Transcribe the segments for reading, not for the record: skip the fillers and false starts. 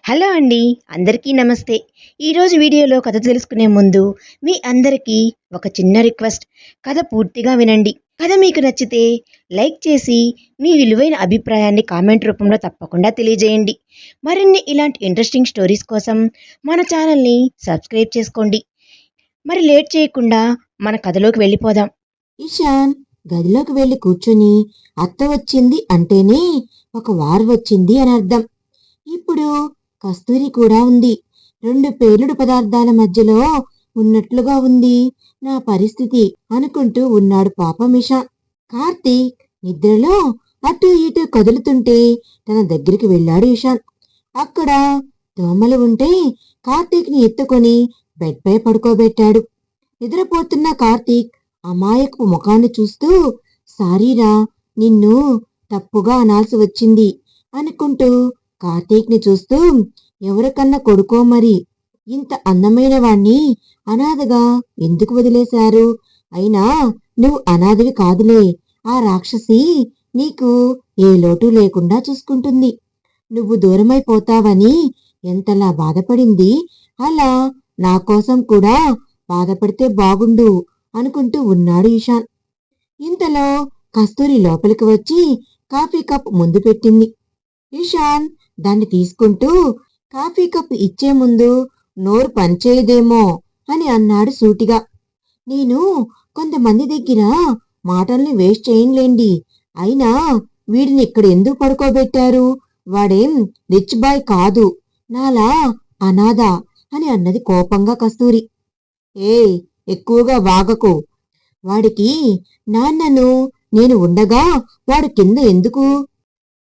Hello అండి. అందరికీ నమస్తే. ఈరోజు వీడియోలో కథ తెలుసుకునే ముందు మీ అందరికీ ఒక చిన్న రిక్వెస్ట్. కథ పూర్తిగా వినండి. కథ మీకు నచ్చితే లైక్ చేసి మీ విలువైన అభిప్రాయాన్ని కామెంట్ రూపంలో తప్పకుండా తెలియజేయండి. మరిన్ని ఇలాంటి ఇంట్రెస్టింగ్ స్టోరీస్ కోసం మన ఛానల్ని సబ్స్క్రైబ్ చేసుకోండి. మరి లేట్ చేయకుండా మన కథలోకి వెళ్ళిపోదాం. ఇషాన్ గదిలోకి వెళ్లి కూర్చొని అత్త వచ్చింది అంటేనే ఒక వారు వచ్చింది అని అర్థం. ఇప్పుడు కస్తూరి కూడా ఉంది. రెండు పేలుడు పదార్థాల మధ్యలో ఉన్నట్లుగా ఉంది నా పరిస్థితి అనుకుంటూ ఉన్నాడు పాపం ఇషాన్. కార్తీక్ నిద్రలో అటు ఇటు కదులుతుంటే తన దగ్గరికి వెళ్ళాడు ఇషాన్. అక్కడ దోమలు ఉంటే కార్తీక్ని ఎత్తుకొని బెడ్ పై పడుకోబెట్టాడు. నిద్రపోతున్న కార్తీక్ అమాయకపు ముఖాన్ని చూస్తూ, సారీరా, నిన్ను తప్పుగా అనాల్సి వచ్చింది అనుకుంటూ కార్తీక్ని చూస్తూ, ఎవరికన్నా కొడుకో మరి, ఇంత అందమైన వాణ్ణి అనాథగా ఎందుకు వదిలేశారు? అయినా నువ్వు అనాథవి కాదులే, ఆ రాక్షసి నీకు ఏ లోటు లేకుండా చూసుకుంటుంది. నువ్వు దూరమైపోతావని ఎంతలా బాధపడింది, అలా నా కోసం కూడా బాధపడితే బాగుండు అనుకుంటూ ఉన్నాడు ఇషాన్. ఇంతలో కస్తూరి లోపలికి వచ్చి కాఫీ కప్ ముందు పెట్టింది. ఇషాన్ దాన్ని తీసుకుంటూ కాఫీ కప్ ఇచ్చే ముందు నోరు పనిచేయదేమో అని అన్నాడు సూటిగా. నేను కొంతమంది దగ్గర మాటల్ని వేస్ట్ చేయనులేండి, అయినా వీడిని ఇక్కడ ఎందుకు పడుకోబెట్టారు? వాడేం రిచ్ బాయ్ కాదు, నాలా అనాథ అని అన్నది కోపంగా కస్తూరి. ఎక్కువగా వాగకు, వాడికి నాన్నను నేను ఉండగా వాడు కింద ఎందుకు?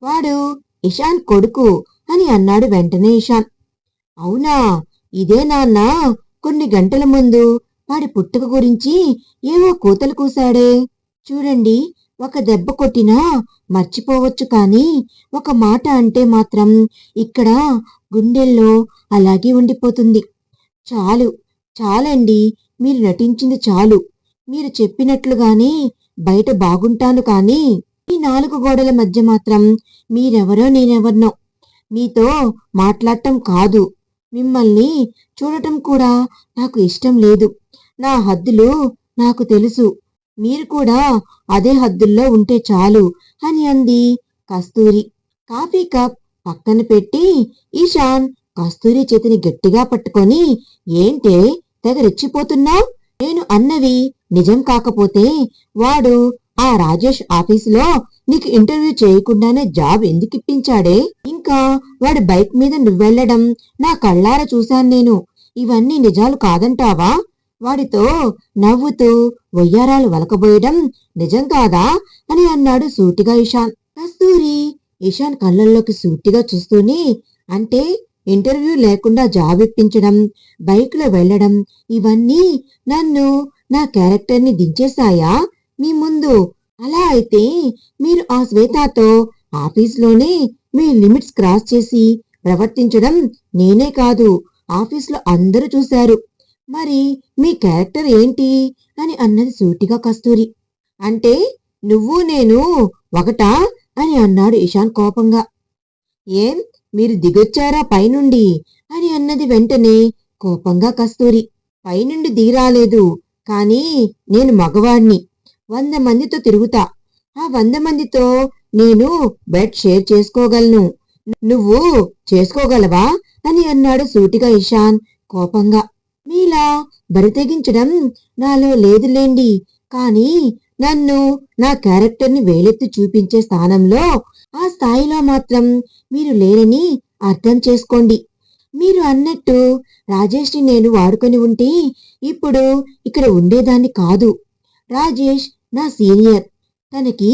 వాడు ఇషాన్ కొడుకు అని అన్నాడు వెంటనే ఇషాన్. అవునా, ఇదే నాన్న కొన్ని గంటల ముందు వాడి పుట్టుక గురించి ఏవో కూతలు కూశాడే. చూడండి, ఒక దెబ్బ కొట్టినా మర్చిపోవచ్చు, కానీ ఒక మాట అంటే మాత్రం ఇక్కడ గుండెల్లో అలాగే ఉండిపోతుంది. చాలు చాలండి, మీరు నటించింది చాలు. మీరు చెప్పినట్లుగానే బయట బాగుంటాను, కానీ ఈ నాలుగు గోడల మధ్య మాత్రం మీరెవరో నేనెవరినో మీతో మాట్లాడటం కాదు, మిమ్మల్ని చూడటం కూడా నాకు ఇష్టం లేదు. నా హద్దులు నాకు తెలుసు, మీరు కూడా అదే హద్దుల్లో ఉంటే చాలు అని అంది కస్తూరి. కాఫీ కప్ పక్కన పెట్టి ఈశాన్ కస్తూరి చేతిని గట్టిగా పట్టుకొని, ఏంటే తెగ రెచ్చిపోతున్నావ్? నేను అన్నవి నిజం కాకపోతే వాడు ఆ రాజేష్ ఆఫీసులో నీకు ఇంటర్వ్యూ చేయకుండానే జాబ్ ఎందుకు ఇప్పించాడే? ఇంకా వాడి బైక్ మీద నువ్వెళ్లడం నా కళ్ళారా చూశాను నేను. ఇవన్నీ నిజాలు కాదంటావా? వాడితో నవ్వుతూ వయ్యారాలు వలకబోయడం నిజం కాదా అని అన్నాడు సూటిగా ఇషాన్. కస్తూరి ఇషాన్ కళ్ళల్లోకి సూటిగా చూస్తూనే, అంటే ఇంటర్వ్యూ లేకుండా జాబ్ ఇప్పించడం, బైక్లో వెళ్లడం, ఇవన్నీ నన్ను, నా క్యారెక్టర్ని దించేశాయా మీ ముందు? అలా అయితే మీరు ఆ శ్వేతతో ఆఫీస్లోనే మీ లిమిట్స్ క్రాస్ చేసి ప్రవర్తించడం నేనే కాదు, ఆఫీస్లో అందరూ చూశారు. మరి మీ క్యారెక్టర్ ఏంటి అని అన్నది సూటిగా కస్తూరి. అంటే నువ్వు నేను ఒకటా అని అన్నాడు ఇషాన్ కోపంగా. ఏం, మీరు దిగొచ్చారా పైనుండి అని అన్నది వెంటనే కోపంగా కస్తూరి. పైనుండి దిగిరాలేదు, కానీ నేను మగవాణ్ణి, 100 మందితో తిరుగుతా. ఆ 100 మందితో నేను బెడ్ షేర్ చేసుకోగలను, నువ్వు చేసుకోగలవా అని అన్నాడు సూటిగా ఇషాన్ కోపంగా. మీలా బరితెగించడం నాలో లేదులేండి, కానీ నన్ను, నా క్యారెక్టర్ని వేలెత్తి చూపించే స్థానంలో, ఆ స్థాయిలో మాత్రం మీరు లేరని అర్థం చేసుకోండి. మీరు అన్నట్టు రాజేష్ని నేను వాడుకొని ఉంటే ఇప్పుడు ఇక్కడ ఉండేదాన్ని కాదు. రాజేష్ నా సీనియర్, తనకి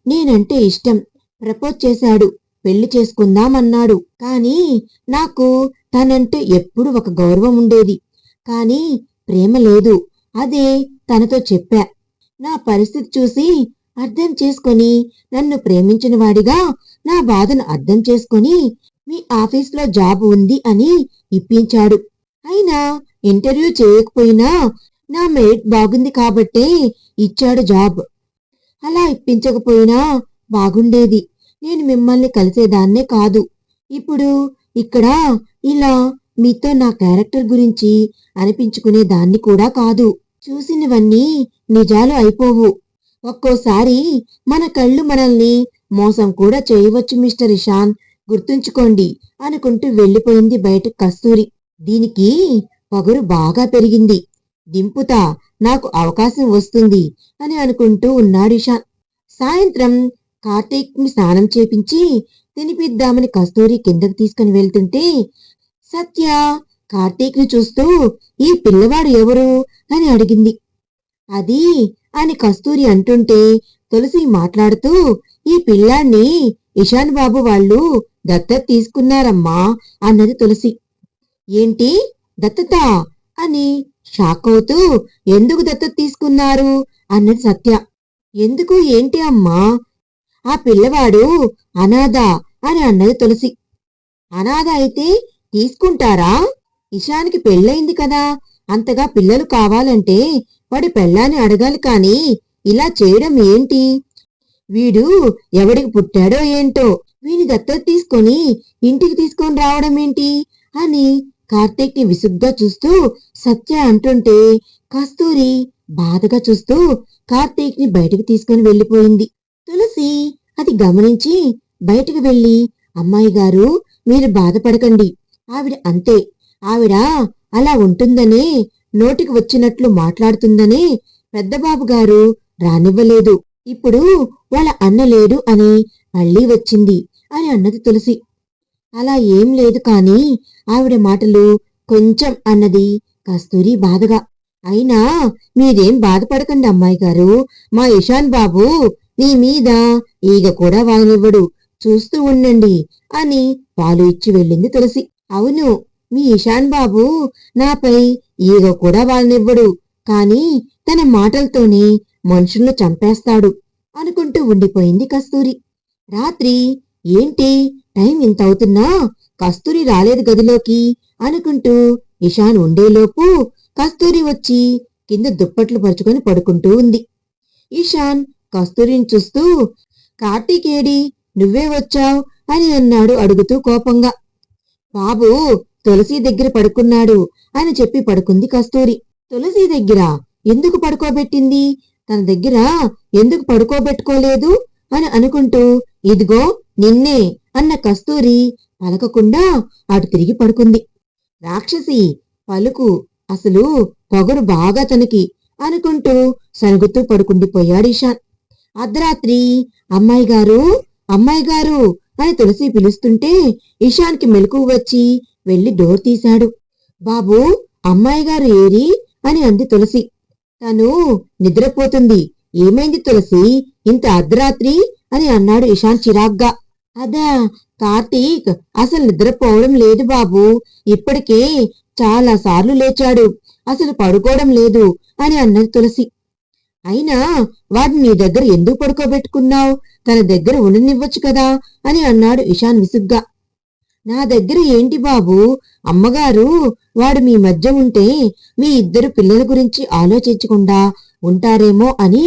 నేనంటే ఇష్టం, ప్రపోజ్ చేశాడు, పెళ్లి చేసుకుందామన్నాడు. కానీ నాకు తనంటే ఎప్పుడు ఒక గౌరవం ఉండేది, కానీ ప్రేమ లేదు. అదే తనతో చెప్పా. నా పరిస్థితి చూసి అర్థం చేసుకొని నన్ను ప్రేమించిన వాడిగా నా బాధను అర్థం చేసుకొని మీ ఆఫీస్లో జాబ్ ఉంది అని ఇప్పించాడు. అయినా ఇంటర్వ్యూ చేయకపోయినా నా మెరిట్ బాగుంది కాబట్టే ఇచ్చాడు జాబ్. అలా ఇప్పించకపోయినా బాగుండేది, నేను మిమ్మల్ని కలిసేదాన్నే కాదు. ఇప్పుడు ఇక్కడ ఇలా మీతో నా క్యారెక్టర్ గురించి అనిపించుకునే దాన్ని కూడా కాదు. చూసినవన్నీ నిజాలు అయిపోవు. ఒక్కోసారి మన కళ్ళు మనల్ని మోసం కూడా చేయవచ్చు మిస్టర్ ఇషాన్, గుర్తుంచుకోండి అనుకుంటూ వెళ్ళిపోయింది బయటకు కస్తూరి. దీనికి పొగరు బాగా పెరిగింది. దింపుతా, నాకు అవకాశం వస్తుంది అని అనుకుంటూ ఉన్నాడు ఇషాన్. సాయంత్రం కార్తీక్ ని స్నానం చేపించి తినిపిద్దామని కస్తూరి కిందకు తీసుకుని వెళ్తుంటే సత్య కార్తీక్ ని చూస్తూ ఈ పిల్లవాడు ఎవరు అని అడిగింది. అది అని కస్తూరి అంటుంటే తులసి మాట్లాడుతూ ఈ పిల్లాన్ని ఇషాన్ బాబు వాళ్ళు దత్తత తీసుకున్నారమ్మా అన్నది తులసి. ఏంటి దత్తత అని షాక్ అవుతూ ఎందుకు దత్తత తీసుకున్నారు అన్నది సత్య. ఎందుకు ఏంటి అమ్మా, ఆ పిల్లవాడు అనాథ అని అన్నది తులసి. అనాథ అయితే తీసుకుంటారా? ఇషానికి పెళ్ళయింది కదా, అంతగా పిల్లలు కావాలంటే వాడి పెళ్ళాన్ని అడగాలి కాని ఇలా చేయడం ఏంటి? వీడు ఎవడికి పుట్టాడో ఏంటో, వీని దత్తత తీసుకొని ఇంటికి తీసుకొని రావడం ఏంటి అని కార్తీక్ ని విసుగ్గా చూస్తూ సత్య అంటుంటే కస్తూరి బాధగా చూస్తూ కార్తీక్ ని బయటకు తీసుకుని వెళ్ళిపోయింది. తులసి అది గమనించి బయటకు వెళ్లి అమ్మాయి గారు మీరు బాధపడకండి, ఆవిడ అంతే, ఆవిడ అలా ఉంటుందనే నోటికి వచ్చినట్లు మాట్లాడుతుందనే పెద్దబాబు గారు రానివ్వలేదు. ఇప్పుడు వాళ్ళ అన్న లేడు అని మళ్ళీ వచ్చింది అని అన్నది తులసి. అలా ఏం లేదు కాని ఆవిడ మాటలు కొంచెం అన్నది కస్తూరి బాధగా. అయినా మీరేం బాధపడకండి అమ్మాయి గారు, మా ఇషాన్ బాబు నీ మీద ఈగ కూడా వాలనివ్వడు, చూస్తూ ఉండండి అని పాలు ఇచ్చి వెళ్ళింది తులసి. అవును, మీ ఇషాన్ బాబు నాపై ఈగ కూడా వాలనివ్వడు, కాని తన మాటలతోనే మనుషులను చంపేస్తాడు అనుకుంటూ ఉండిపోయింది కస్తూరి. రాత్రి ఏంటి టైం ఇంత అవుతున్నా కస్తూరి రాలేదు గదిలోకి అనుకుంటూ ఇషాన్ ఉండేలోపు కస్తూరి వచ్చి కింద దుప్పట్లు పరుచుకొని పడుకుంటూ ఉంది. ఇషాన్ కస్తూరిని చూస్తూ కార్తీక్ ఏడి, నువ్వే వచ్చావు అని అన్నాడు అడుగుతూ కోపంగా. బాబు తులసి దగ్గర పడుకున్నాడు అని చెప్పి పడుకుంది కస్తూరి. తులసి దగ్గర ఎందుకు పడుకోబెట్టింది, తన దగ్గర ఎందుకు పడుకోబెట్టుకోలేదు అని అనుకుంటూ ఇదిగో నిన్నే అన్న కస్తూరి పలకకుండా అటు తిరిగి పడుకుంది. రాక్షసి పలుకు, అసలు పొగరు బాగా తనకి అనుకుంటూ సనుగుతూ పడుకుండిపోయాడు ఇషాన్. అర్ధరాత్రి అమ్మాయి గారు అమ్మాయి గారు అని తులసి పిలుస్తుంటే ఇషాన్కి మెలకువ వచ్చి వెళ్లి డోర్ తీశాడు. బాబు అమ్మాయి గారు ఏరి అని అంది తులసి. తను నిద్రపోతుంది. ఏమైంది తులసి, ఇంత అర్ధరాత్రి అని అన్నాడు ఇషాన్ చిరాగ్గా. అదా కార్తీక్ అసలు నిద్రపోవడం లేదు బాబు, ఇప్పటికే చాలా సార్లు లేచాడు, అసలు పడుకోవడం లేదు అని అన్నది తులసి. అయినా వాడిని నీ దగ్గర ఎందుకు పడుకోబెట్టుకున్నావు, తన దగ్గర ఉండనివ్వచ్చు కదా అని అన్నాడు ఇషాన్ విసుగ్గా. నా దగ్గర ఏంటి బాబు, అమ్మగారు వాడు మీ మధ్య ఉంటే మీ ఇద్దరు పిల్లల గురించి ఆలోచించకుండా ఉంటారేమో అని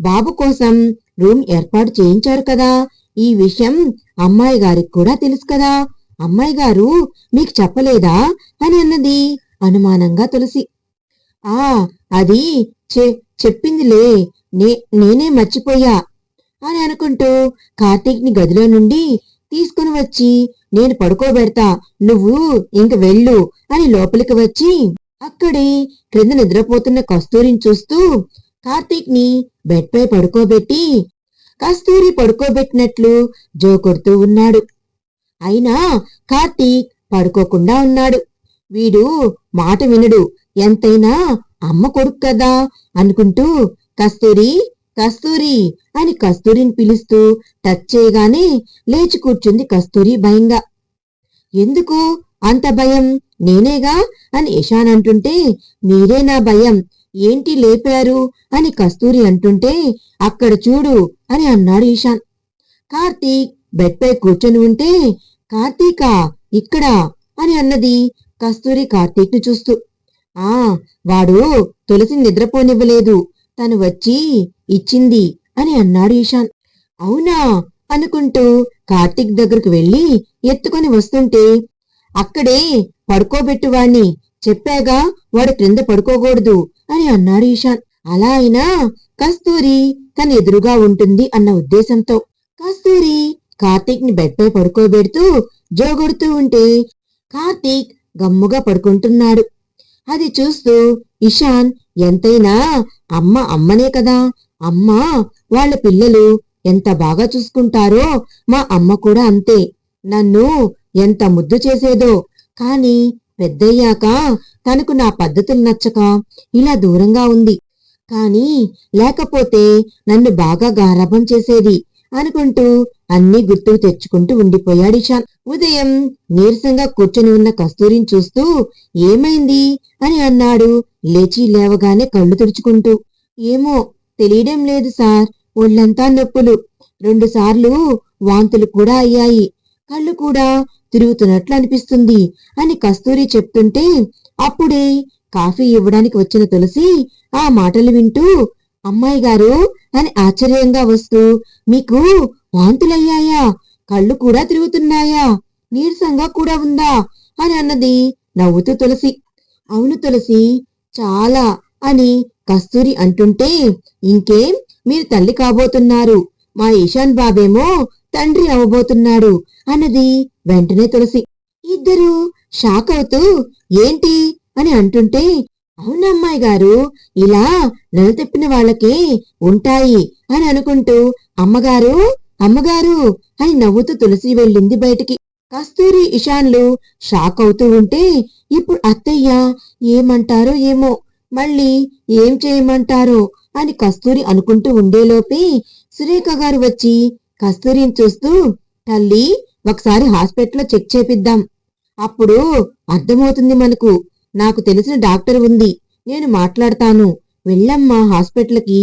బాబు కోసం రూమ్ ఏర్పాటు చేయించారు కదా, ఈ విషయం అమ్మాయి గారికి కూడా తెలుసు కదా, అమ్మాయి గారు మీకు చెప్పలేదా అని అన్నది అనుమానంగా తులసి. ఆ అది చెప్పిందిలే, నేనే మర్చిపోయా అని అనుకుంటూ కార్తీక్ ని గదిలో నుండి తీసుకుని వచ్చి నేను పడుకోబెడతా, నువ్వు ఇంక వెళ్ళు అని లోపలికి వచ్చి అక్కడే క్రింద నిద్రపోతున్న కస్తూరిని చూస్తూ కార్తీక్ ని బెడ్ పై పడుకోబెట్టి కస్తూరి పడుకోబెట్టినట్లు జోకొడుతూ ఉన్నాడు. అయినా కార్తీక్ పడుకోకుండా ఉన్నాడు. వీడు మాట వినడు, ఎంతైనా అమ్మ కొడుకు కదా అనుకుంటూ కస్తూరి కస్తూరి అని కస్తూరిని పిలుస్తూ టచ్ చేయగానే లేచి కూర్చుంది కస్తూరి భయంగా. ఎందుకు అంత భయం, నేనేగా అని ఇషాన్ అంటుంటే మీరే నా భయం, ఏంటి లేపారు అని కస్తూరి అంటుంటే అక్కడ చూడు అని అన్నాడు ఇషాన్. కార్తీక్ బెడ్ పై కూర్చొని ఉంటే కార్తీకా ఇక్కడ అని అన్నది కస్తూరి కార్తీక్ ని చూస్తూ. ఆ వాడు తులసిని నిద్రపోనివ్వలేదు, తను వచ్చి ఇచ్చింది అని అన్నాడు ఇషాన్. అవునా అనుకుంటూ కార్తీక్ దగ్గరకు వెళ్లి ఎత్తుకొని వస్తుంటే అక్కడే పడుకోబెట్టు వాణ్ణి, చెప్పాగా వాడు క్రింద పడుకోకూడదు అని అన్నాడు ఈశాన్. అలా అయినా కస్తూరి తన ఎదురుగా ఉంటుంది అన్న ఉద్దేశంతో కస్తూరి కార్తీక్ ని బెడ్ పై పడుకోబెడుతూ జోగొడుతూ ఉంటే కార్తీక్ గమ్ముగా పడుకుంటున్నాడు. అది చూస్తూ ఇషాన్, ఎంతైనా అమ్మ అమ్మనే కదా, అమ్మ వాళ్ళ పిల్లలు ఎంత బాగా చూసుకుంటారో మా అమ్మ కూడా అంతే, నన్ను ఎంత ముద్దు చేసేదో, కాని పెద్దయ్యాక తనకు నా పద్ధతులు నచ్చక ఇలా దూరంగా ఉంది, కాని లేకపోతే నన్ను బాగా గారాబం చేసేది అనుకుంటూ అన్నీ గుర్తుకు తెచ్చుకుంటూ ఉండిపోయాడు ఇషాన్. ఉదయం నీరసంగా కూర్చొని ఉన్న కస్తూరిని చూస్తూ ఏమైంది అని అన్నాడు లేచి లేవగానే కళ్ళు తుడుచుకుంటూ. ఏమో తెలియడం లేదు సార్, ఒళ్ళంతా నొప్పులు, 2 సార్లు వాంతులు కూడా అయ్యాయి, కళ్ళు కూడా తిరుగుతున్నట్లు అనిపిస్తుంది అని కస్తూరి చెప్తుంటే అప్పుడే కాఫీ ఇవ్వడానికి వచ్చిన తులసి ఆ మాటలు వింటూ, అమ్మాయి గారు అని ఆశ్చర్యంగా వస్తూ, మీకు వాంతులయ్యాయా, కళ్ళు కూడా తిరుగుతున్నాయా, నీరసంగా కూడా ఉందా అని అన్నది నవ్వుతూ తులసి. అవును తులసి, చాలా అని కస్తూరి అంటుంటే, ఇంకేం మీరు తల్లి కాబోతున్నారు, మా ఈశాన్ బాబేమో తండ్రి అవ్వబోతున్నాడు అన్నది వెంటనే తులసి. ఇద్దరు షాక్ అవుతూ ఏంటి అని అంటుంటే, అవునమ్మాయి గారు, ఇలా నెల తిప్పిన వాళ్ళకే ఉంటాయి అని అనుకుంటూ అమ్మగారు అమ్మగారు అని నవ్వుతూ తులసి వెళ్ళింది బయటికి. కస్తూరి ఇషాన్లు షాక్ అవుతూ ఉంటే ఇప్పుడు అత్తయ్య ఏమంటారో ఏమో, మళ్ళీ ఏం చేయమంటారో అని కస్తూరి అనుకుంటూ ఉండేలోపే సురేఖ గారు వచ్చి కస్తూరిని చూస్తూ, తల్లి ఒకసారి హాస్పిటల్లో చెక్ చేపిద్దాం, అప్పుడు అర్థమవుతుంది మనకు, నాకు తెలిసిన డాక్టర్ ఉంది, నేను మాట్లాడతాను, వెళ్ళమ్మా హాస్పిటల్కి,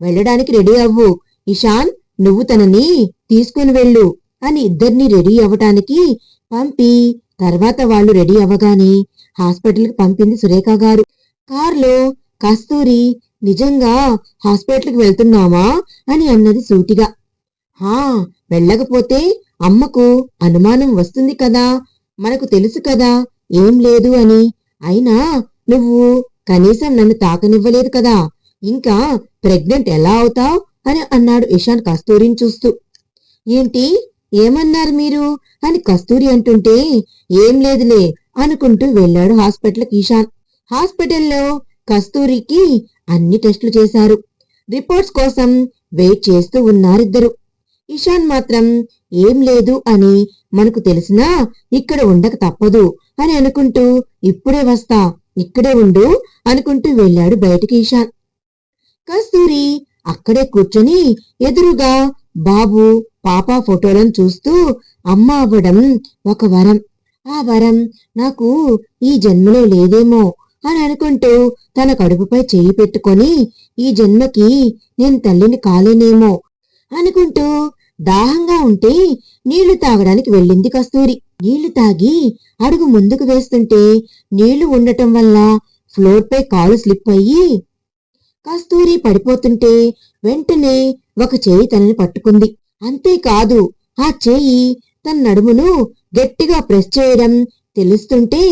వెళ్ళడానికి రెడీ అవ్వు, ఇషాన్ నువ్వు తనని తీసుకుని వెళ్ళు అని ఇద్దరిని రెడీ అవ్వటానికి పంపి తర్వాత వాళ్ళు రెడీ అవ్వగానే హాస్పిటల్కి పంపింది సురేఖ గారు. కారులో కస్తూరి, నిజంగా హాస్పిటల్కి వెళ్తున్నామా అని అన్నది సూటిగా. హా, వెళ్ళకపోతే అమ్మకు అనుమానం వస్తుంది కదా, మనకు తెలుసు కదా ఏం లేదు అని, అయినా నువ్వు కనీసం నన్ను తాకనివ్వలేదు కదా, ఇంకా ప్రెగ్నెంట్ ఎలా అవుతావ్ అని అన్నాడు ఇషాన్ కస్తూరిని చూస్తూ. ఏంటి ఏమన్నారు మీరు అని కస్తూరి అంటుంటే, ఏం లేదులే అనుకుంటూ వెళ్ళాడు హాస్పిటల్కి ఇషాన్. హాస్పిటల్లో కస్తూరికి అన్ని టెస్టులు చేశారు. రిపోర్ట్స్ కోసం వెయిట్ చేస్తూ ఉన్నారిద్దరు. ఇషాన్ మాత్రం ఏం లేదు అని, మనకు తెలిసినా ఇక్కడ ఉండక తప్పదు అని అనుకుంటూ, ఇప్పుడే వస్తా, ఇక్కడే ఉండు అనుకుంటూ వెళ్ళాడు బయటికి ఇషాన్. కస్తూరి అక్కడే కూర్చొని ఎదురుగా బాబు పాప ఫోటోలను చూస్తూ, అమ్మ అవ్వడం ఒక వరం, ఆ వరం నాకు ఈ జన్మలో లేదేమో అని అనుకుంటూ తన కడుపుపై చేయి పెట్టుకొని, ఈ జన్మకి నేను తల్లిని కాలేనేమో అనుకుంటూ దాహంగా ఉంటే నీళ్లు తాగడానికి వెళ్ళింది కస్తూరి. నీళ్లు తాగి అడుగు ముందుకు వేస్తుంటే నీళ్లు ఉండటం వల్ల ఫ్లోర్ పై కాలు స్లిప్ అయ్యి కస్తూరి పడిపోతుంటే వెంటనే ఒక చేయి తనని పట్టుకుంది. అంతేకాదు ఆ చేయి తన నడుమును గట్టిగా ప్రెస్ చేయడం తెలుస్తుంటే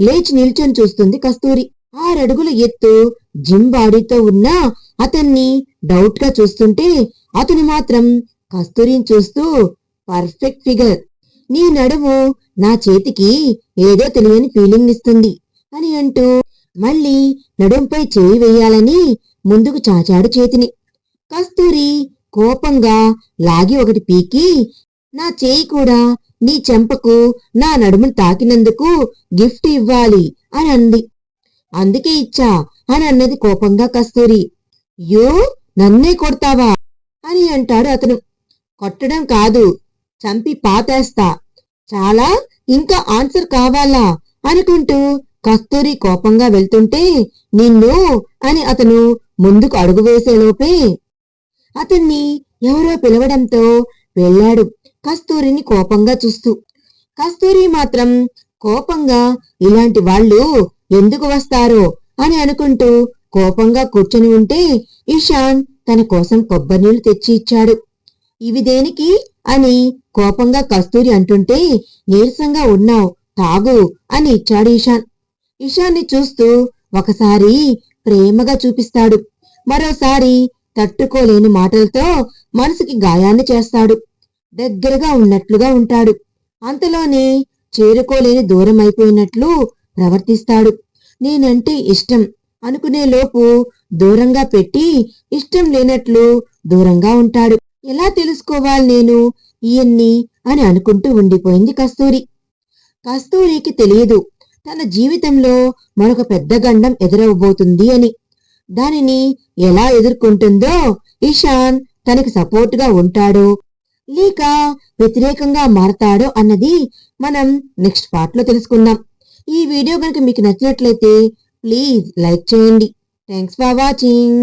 లేచి నిల్చొని చూస్తుంది కస్తూరి. 6 అడుగుల ఎత్తు జిమ్ బాడీతో ఉన్న అతన్ని డౌట్ గా చూస్తుంటే అతను మాత్రం కస్తూరిని చూస్తూ, పర్ఫెక్ట్ ఫిగర్, నీ నడుము నా చేతికి ఏదో తెలియని ఫీలింగ్ ఇస్తుంది అని అంటూ మళ్ళీ నడుంపై చేయి వేయాలని ముందుకు చాచాడు చేతిని. కస్తూరి కోపంగా లాగి ఒకటి పీకి, నా చేయి కూడా నీ చెంపకు నా నడుమును తాకినందుకు గిఫ్ట్ ఇవ్వాలి అని అంది. అందుకే ఇచ్చా అని అన్నది కోపంగా కస్తూరి. యో, నన్నే కొడతావా అని అంటాడు అతను. కొట్టడం కాదు, చంపి పాతేస్తా, చాలా ఇంకా ఆన్సర్ కావాలా అనుకుంటూ కస్తూరి కోపంగా వెళ్తుంటే, నిన్ను అని అతను ముందుకు అడుగు వేసేలోపే అతన్ని ఎవరో పిలవడంతో వెళ్ళాడు కస్తూరిని కోపంగా చూస్తూ. కస్తూరి మాత్రం కోపంగా ఇలాంటి వాళ్ళు ఎందుకు వస్తారో అని అనుకుంటూ కోపంగా కూర్చొని ఉంటే ఇషాన్ తన కోసం కొబ్బరి నీళ్లు తెచ్చి ఇచ్చాడు. ఇవి దేనికి అని కోపంగా కస్తూరి అంటుంటే, నీరసంగా ఉన్నావు, తాగు అని ఇచ్చాడు ఇషాన్. ఇషాన్ని చూస్తూ ఒకసారి ప్రేమగా చూపిస్తాడు, మరోసారి తట్టుకోలేని మాటలతో మనసుకి గాయాన్ని చేస్తాడు. దగ్గరగా ఉన్నట్లుగా ఉంటాడు, అంతలోనే చేరుకోలేని దూరం అయిపోయినట్లు ప్రవర్తిస్తాడు. నేనంటే ఇష్టం అనుకునే లోపు దూరంగా పెట్టి ఇష్టం లేనట్లు దూరంగా ఉంటాడు. ఎలా తెలుసుకోవాలి నేను ఈయన్ని అని అనుకుంటూ ఉండిపోయింది కస్తూరి. కస్తూరికి తెలియదు తన జీవితంలో మరొక పెద్ద గండం ఎదురవబోతుంది అని. దానిని ఎలా ఎదుర్కొంటుందో, ఇషాన్ తనకి సపోర్టుగా ఉంటాడో లేక వ్యతిరేకంగా మారతాడో అన్నది మనం నెక్స్ట్ పార్ట్లో తెలుసుకుందాం. ఈ వీడియో కనుక మీకు నచ్చినట్లయితే ప్లీజ్ లైక్ చేయండి. Thanks for watching.